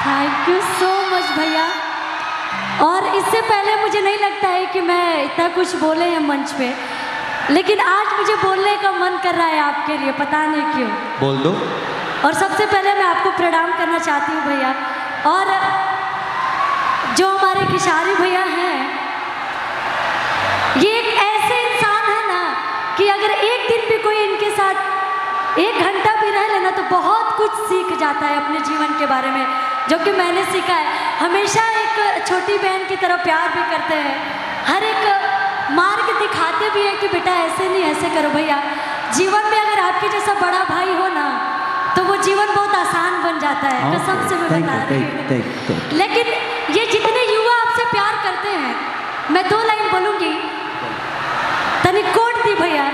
Thank you so much भैया। और इससे पहले मुझे नहीं लगता है कि मैं इतना कुछ बोले हैं मंच पे, लेकिन आज मुझे बोलने का मन कर रहा है आपके लिए, पता नहीं क्यों। बोल दो। और सबसे पहले मैं आपको प्रणाम करना चाहती हूँ भैया। और जो हमारे किशारी भैया हैं, ये एक ऐसे इंसान है ना कि अगर एक दिन भी कोई इनके साथ 1 घंटा भी रह लेना तो बहुत कुछ सीख जाता है अपने जीवन के बारे में, जो कि मैंने सीखा है। हमेशा एक छोटी बहन की तरह प्यार भी करते हैं, हर एक मार्ग दिखाते भी हैं कि बेटा ऐसे नहीं ऐसे करो। भैया जीवन में अगर आपके जैसा बड़ा भाई हो ना तो वो जीवन बहुत आसान बन जाता है, कसम से मैं बता रही हूँ। लेकिन ये जितने युवा आपसे प्यार करते हैं, मैं 2 लाइन बोलूँगी, तनी कोट दी भैया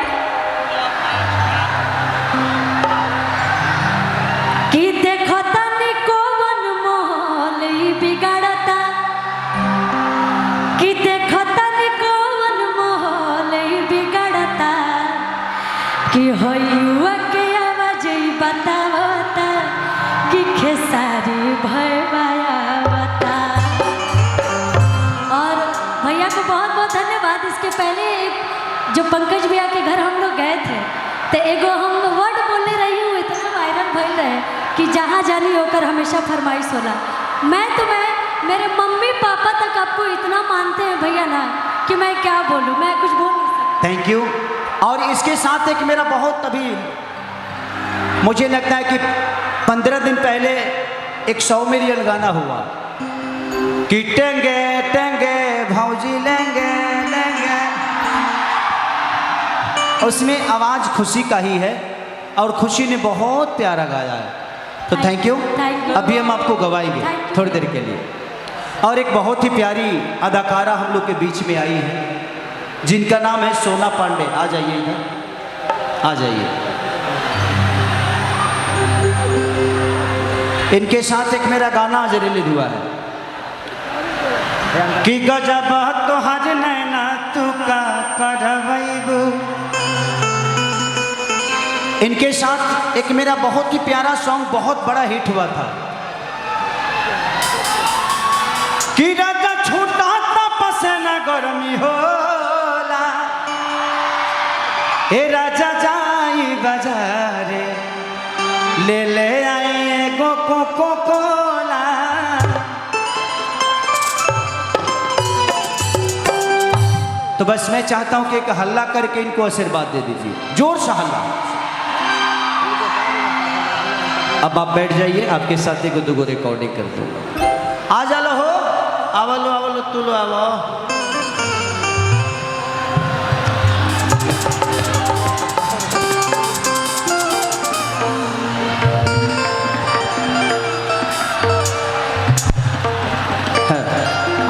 कि देखो तनी कोवन मोहल बिगाड़ता, कि देखो तनी कोवन मोहल बिगाड़ता, कि हो युवा के आवाज बतावता कि खेसारी भयवाया बता। और भैया को बहुत बहुत धन्यवाद। इसके पहले जो पंकज भैया के घर हम लोग गए थे तो एगो हम वर्ड बोलने रही हूँ, इतना वायरल भइल रहे कि जहाँ जानी होकर हमेशा फरमाइश होला। मैं मेरे मम्मी पापा तक आपको इतना मानते हैं भैया ना कि मैं क्या बोलूँ, मैं कुछ बोल नहीं सकती। Thank you. और इसके साथ एक मेरा बहुत अभी मुझे लगता है कि 15 दिन पहले एक 100 मिलियन गाना हुआ कि टेंगे टेंगे भौजी लेंगे लेंगे, उसमें आवाज़ खुशी का ही है और खुशी ने बहुत प्यारा गाया है, तो थैंक यू। अभी हम आपको गवाएंगे थोड़ी देर के लिए। और एक बहुत ही प्यारी अदाकारा हम लोग के बीच में आई है जिनका नाम है सोना पांडे। आ जाइए इधर, आ जाइए। इनके साथ एक मेरा गाना आज रिलीज हुआ है कि गजब तोहर नैना तू का करवैबू। इनके साथ एक मेरा बहुत ही प्यारा सॉन्ग बहुत बड़ा हिट हुआ था कि राजा छूटा पसेना गर्मी होला, हे राजा जाई बाजारे ले ले आए एगो कोको कोला। तो बस मैं चाहता हूं कि एक हल्ला करके इनको आशीर्वाद दे दीजिए, जोर से हल्ला। अब आप बैठ जाइए, आपके साथ एक दो रिकॉर्डिंग कर दूंगा। आ जालो हो, आवलो आवलो तुलो आवो।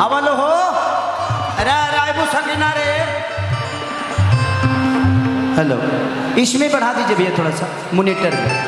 आवलो हो, अरे रायबू सकिना रे। हेलो, इसमें बढ़ा दीजिए भैया थोड़ा सा मॉनिटर में।